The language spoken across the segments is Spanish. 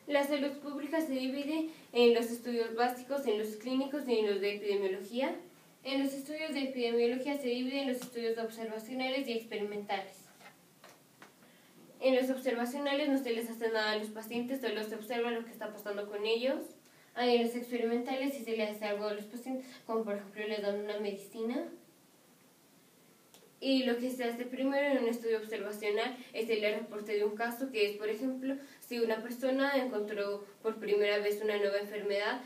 La salud pública se divide en los estudios básicos, en los clínicos y en los de epidemiología. En los estudios de epidemiología se divide en los estudios observacionales y experimentales. En los observacionales no se les hace nada a los pacientes, solo se observa lo que está pasando con ellos. En los experimentales sí se les hace algo a los pacientes, como por ejemplo les dan una medicina. Y lo que se hace primero en un estudio observacional es el reporte de un caso, que es, por ejemplo, si una persona encontró por primera vez una nueva enfermedad,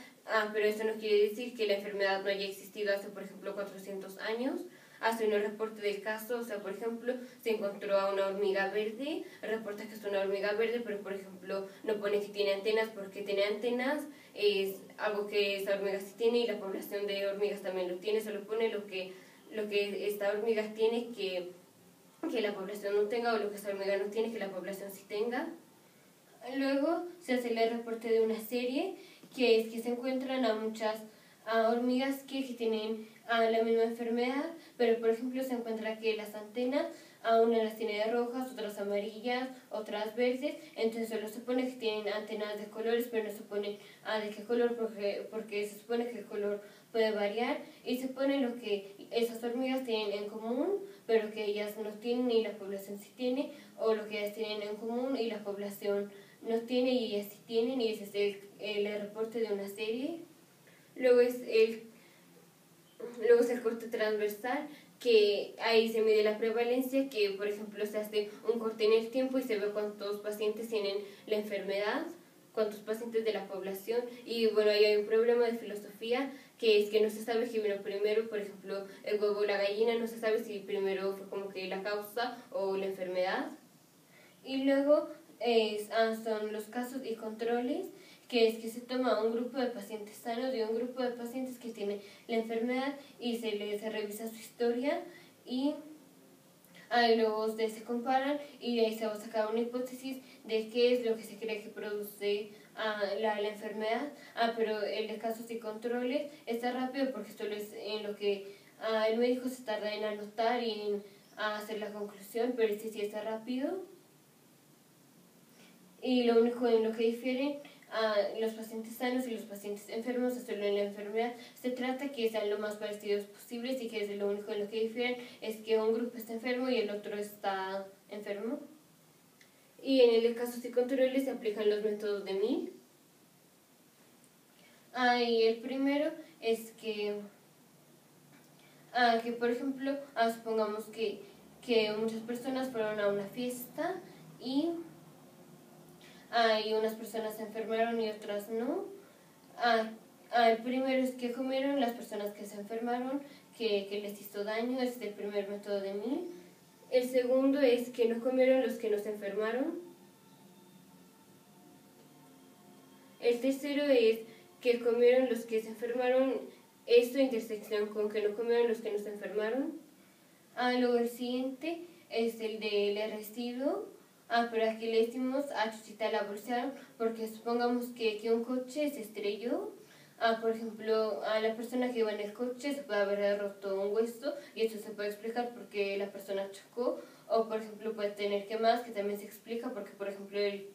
pero eso no quiere decir que la enfermedad no haya existido hace, por ejemplo, 400 años. Hace un reporte del caso, o sea, por ejemplo, se encontró a una hormiga verde, reporta que es una hormiga verde, pero por ejemplo no pone que tiene antenas porque tiene antenas, es algo que esa hormiga sí tiene y la población de hormigas también lo tiene, solo pone lo que esta hormiga tiene que la población no tenga, o lo que esta hormiga no tiene que la población sí tenga. Luego se hace el reporte de una serie, que es que se encuentran a muchas hormigas que tienen la misma enfermedad, pero por ejemplo se encuentra que las antenas, unas las tiene de rojas, otras amarillas, otras verdes, entonces solo se pone que tienen antenas de colores, pero no se pone de qué color, porque se supone que el color puede variar, y se pone lo que esas hormigas tienen en común, pero que ellas no tienen y la población sí tiene, o lo que ellas tienen en común y la población no tiene y ellas sí tienen, y ese es el reporte de una serie. Luego es el corte transversal, que ahí se mide la prevalencia, que por ejemplo se hace un corte en el tiempo y se ve cuántos pacientes tienen la enfermedad, cuántos pacientes de la población. Y bueno, ahí hay un problema de filosofía, que es que no se sabe si vino primero, por ejemplo, el huevo o la gallina, no se sabe si primero fue como que la causa o la enfermedad. Y luego son los casos y controles, que es que se toma un grupo de pacientes sanos y un grupo de pacientes que tienen la enfermedad y se revisa su historia, y luego se comparan y de ahí se va a sacar una hipótesis de qué es lo que se cree que produce la enfermedad. Pero el de casos y controles está rápido porque solo es en lo que el médico se tarda en anotar y en hacer la conclusión, pero este sí está rápido. Y lo único en lo que difieren los pacientes sanos y los pacientes enfermos es solo en la enfermedad. Se trata que sean lo más parecidos posibles, y que es lo único en lo que difieren es que un grupo está enfermo y el otro está enfermo. Y en el de casos y controles se aplican los métodos de Mill. Y el primero es que por ejemplo, supongamos que muchas personas fueron a una fiesta y unas personas se enfermaron y otras no. El primero es que comieron las personas que se enfermaron, que les hizo daño, es el primer método de Mill. El segundo es que no comieron los que no se enfermaron. El tercero es que comieron los que se enfermaron, esto intersección con que no comieron los que no se enfermaron. Luego el siguiente es el del residuo. Pero aquí le decimos a Chuchita la bolsearon, porque supongamos que un coche se estrelló. Por ejemplo, a la persona que iba en el coche se puede haber roto un hueso, y esto se puede explicar porque la persona chocó. O por ejemplo puede tener quemadas, que también se explica porque por ejemplo el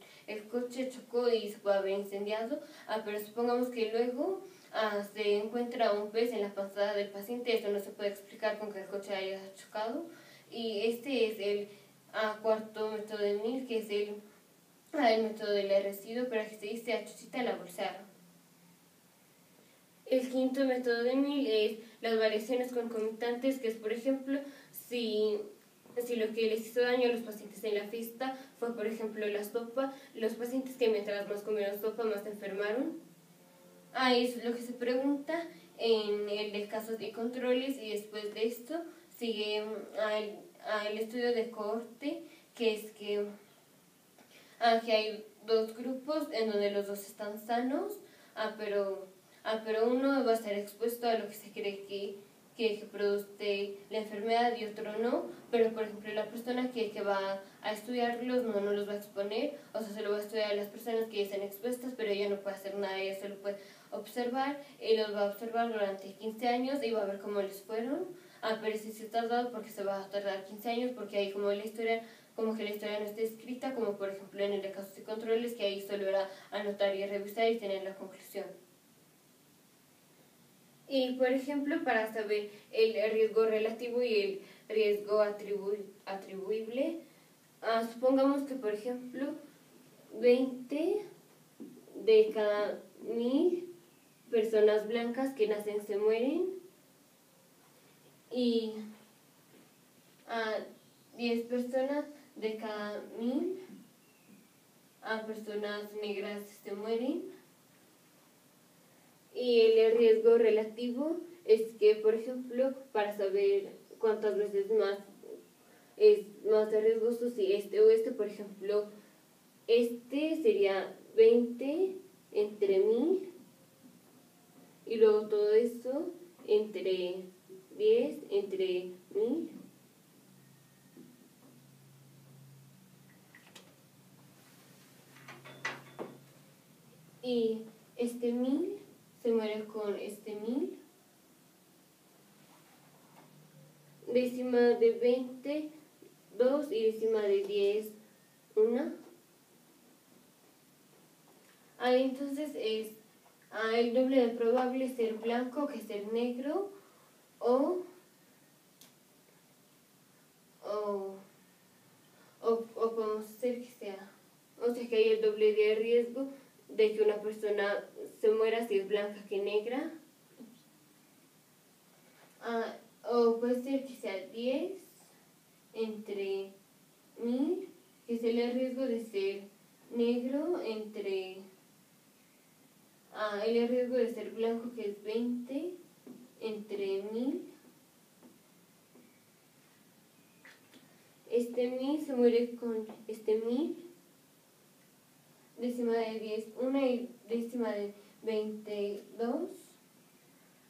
coche chocó y se puede haber incendiado. Pero supongamos que luego se encuentra un pez en la panza del paciente, esto no se puede explicar con que el coche haya chocado. Y este es el cuarto método de Mill, que es el método del residuo, pero aquí se dice a Chuchita la bolsearon. El quinto método de Mill es las variaciones concomitantes, que es por ejemplo si lo que les hizo daño a los pacientes en la fiesta fue por ejemplo la sopa, los pacientes que mientras más comieron sopa más se enfermaron. Eso es lo que se pregunta en el de casos y controles, y después de esto sigue el estudio de cohorte, que es que hay dos grupos en donde los dos están sanos, pero uno va a estar expuesto a lo que se cree que produce la enfermedad y otro no. Pero por ejemplo la persona que va a estudiarlos no los va a exponer, o sea, solo va a estudiar a las personas que están expuestas, pero ella no puede hacer nada, ella solo puede observar, y los va a observar durante 15 años y va a ver cómo les fueron. Pero sí se ha tardado porque se va a tardar 15 años, porque ahí como la historia como que la historia no esté escrita, como por ejemplo en el de casos y controles, que ahí solo era anotar y revisar y tener la conclusión. Y por ejemplo, para saber el riesgo relativo y el riesgo atribuible, supongamos que por ejemplo 20 de cada 1000 personas blancas que nacen se mueren y 10 personas de cada 1000 personas negras se mueren. Y el riesgo relativo es que, por ejemplo, para saber cuántas veces más es más riesgoso si este o este, por ejemplo, este sería 20 entre 1000 y luego todo eso entre 10 entre 1000. Y este 1000 se muere con este 1000. Décima de 20, 2 y décima de 10, 1. Entonces es el doble de probable ser blanco que ser negro o podemos hacer que sea, o sea que hay el doble de riesgo de que una persona se muera si es blanca que negra. O puede ser que sea 10 entre 1000, que es el riesgo de ser negro, entre el riesgo de ser blanco, que es 20 entre 1000. Este 1000 se muere con este 1000. Décima de 10, 1 y décima de 22.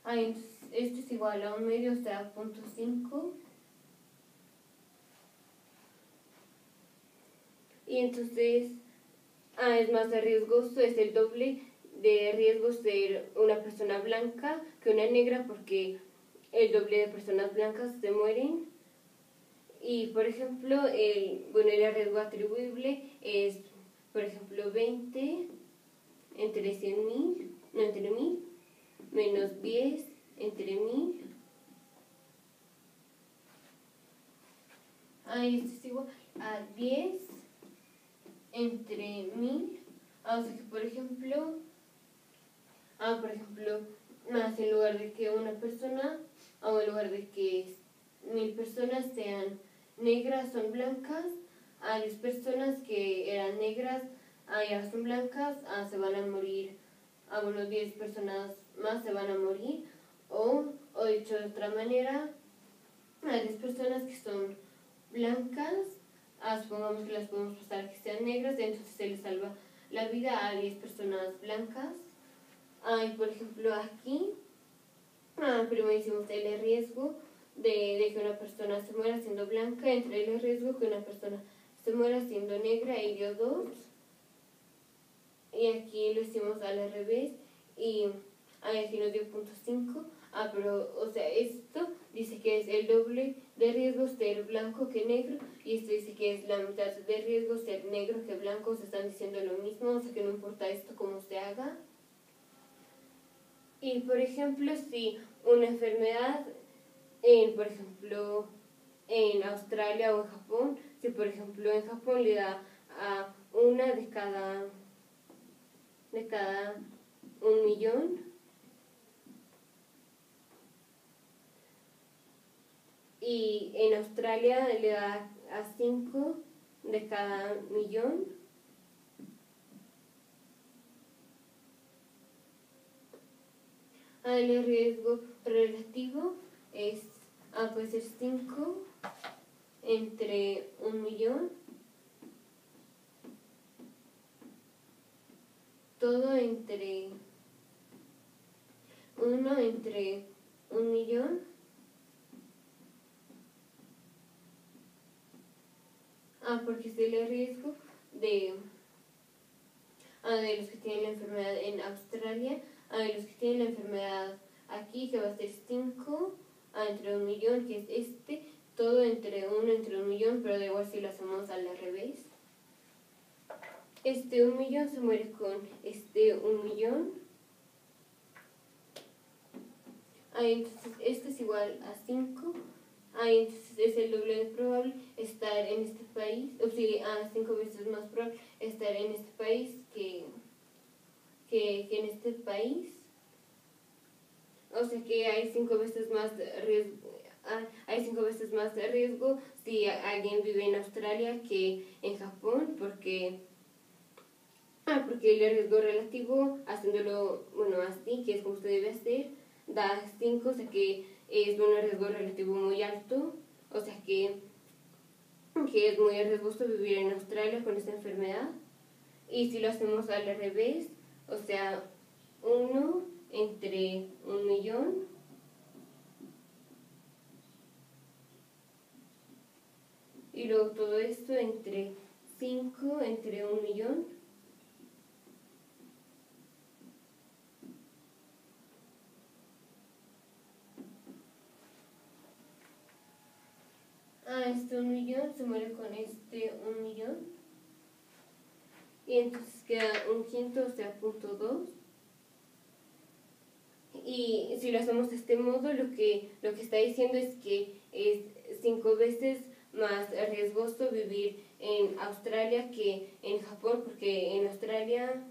Entonces esto es igual a 1 medio, o sea, 0.5. Y entonces es más riesgoso, es el doble de riesgo ser una persona blanca que una negra, porque el doble de personas blancas se mueren. Y por ejemplo, el riesgo atribuible es, por ejemplo, 20 entre 100.000, no, entre 1000, menos 10 entre 1000. Esto es igual a 10 entre 1000. O sea que, por ejemplo, más en lugar de que una persona, o en lugar de que 1000 personas sean negras, son blancas, 10 personas que eran negras, ya son blancas, se van a morir. Bueno, 10 personas más se van a morir. O dicho de otra manera, 10 personas que son blancas, supongamos que las podemos pasar que sean negras, entonces se les salva la vida a 10 personas blancas. Y por ejemplo aquí, primero hicimos el riesgo de que una persona se muera siendo blanca, entre el riesgo que una persona se muera siendo negra, y dio 2. Y aquí lo hicimos al revés, y aquí nos dio 0.5. Pero, o sea, esto dice que es el doble de riesgo ser blanco que negro, y esto dice que es la mitad de riesgo ser negro que blanco. Se están diciendo lo mismo, o sea que no importa esto cómo se haga. Y por ejemplo, si una enfermedad, por ejemplo, en Australia o en Japón, si por ejemplo en Japón le da a una de cada 1.000.000, y en Australia le da a 5 de cada 1.000.000. El riesgo relativo puede ser 5 entre 1.000.000, todo entre 1 entre 1.000.000. Porque es el riesgo de los que tienen la enfermedad en Australia, de los que tienen la enfermedad aquí, que va a ser 5 entre 1.000.000, que es este, todo entre 1 pero da igual si lo hacemos al revés. 1.000.000 se muere con 1.000.000. Entonces esto es igual a 5. Entonces es el doble de probable estar en este país, o sea, 5 veces más probable estar en este país que en este país. O sea que hay 5 veces más riesgo. Hay 5 veces más de riesgo si alguien vive en Australia que en Japón, porque el riesgo relativo, haciéndolo, bueno, así, que es como se debe hacer, da 5, o sea que es un riesgo relativo muy alto, o sea que es muy riesgoso vivir en Australia con esta enfermedad. Y si lo hacemos al revés, o sea, 1 entre 1.000.000, y luego todo esto entre 5 entre 1.000.000. Este 1.000.000 se muere con 1.000.000. Y entonces queda 1/5, o sea, 0.2. Y si lo hacemos de este modo, lo que está diciendo es que es 5 veces más riesgoso vivir en Australia que en Japón, porque en Australia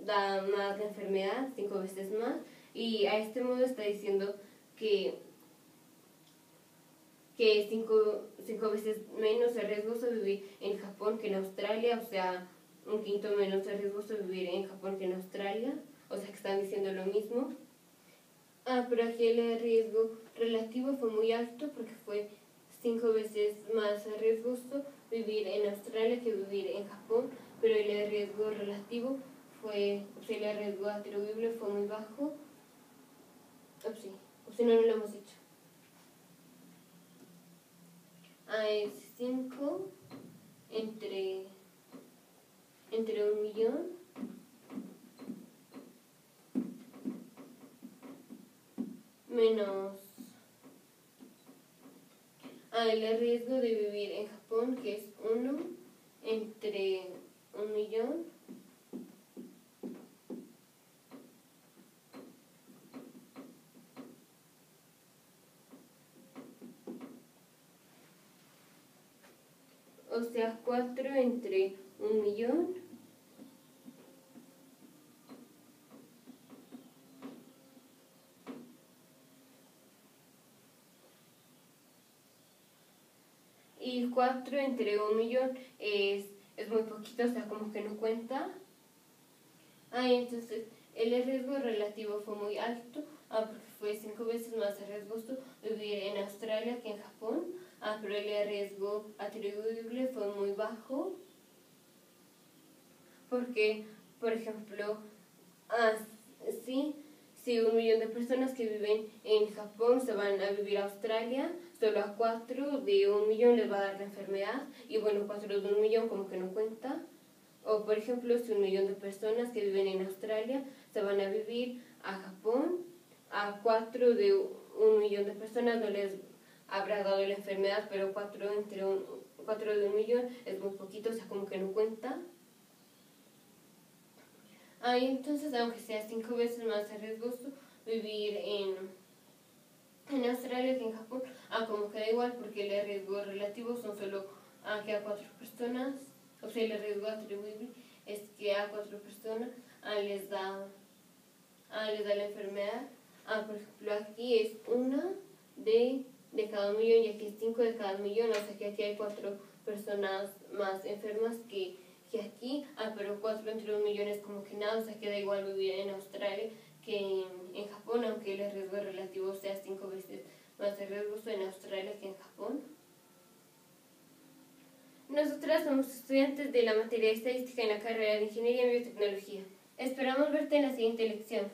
da más la enfermedad, 5 veces más. Y a este modo está diciendo que es 5 veces menos riesgoso vivir en Japón que en Australia, o sea, 1/5 menos riesgoso vivir en Japón que en Australia, o sea que están diciendo lo mismo. Pero aquí el riesgo relativo fue muy alto porque fue 5 veces más riesgoso vivir en Australia que vivir en Japón, pero el riesgo relativo fue, o sea, el riesgo atribuible fue muy bajo. No lo hemos hecho. Es 5 entre 1.000.000 menos el riesgo de vivir en Japón, que es 1 entre 1.000.000. O sea, 4 entre 1.000.000. Y 4 entre 1.000.000 es muy poquito, o sea, como que no cuenta. Entonces el riesgo relativo fue muy alto, porque fue 5 veces más riesgoso vivir en Australia que en Japón. Pero el riesgo atribuible fue muy bajo, porque, por ejemplo, si 1.000.000 de personas que viven en Japón se van a vivir a Australia, solo a 4 de 1.000.000 les va a dar la enfermedad, y bueno, 4 de 1.000.000 como que no cuenta. O por ejemplo, si 1.000.000 de personas que viven en Australia se van a vivir a Japón, a 4 de 1.000.000 de personas no les habrá dado la enfermedad, pero 4 de 1.000.000 es muy poquito, o sea, como que no cuenta. Entonces, aunque sea 5 veces más riesgoso vivir en Australia que en Japón, como que da igual, porque el riesgo relativo son solo que a 4 personas, o sea, el riesgo atribuible es que a 4 personas les da la enfermedad. Por ejemplo, aquí es 1 de cada 1.000.000 y aquí es 5 de cada 1.000.000, o sea que aquí hay 4 personas más enfermas que aquí, pero 4 entre 1.000.000 es como que nada, o sea que da igual vivir en Australia que en Japón, aunque el riesgo relativo sea 5 veces más riesgoso en Australia que en Japón. Nosotras somos estudiantes de la materia de estadística en la carrera de Ingeniería en Biotecnología. Esperamos verte en la siguiente lección.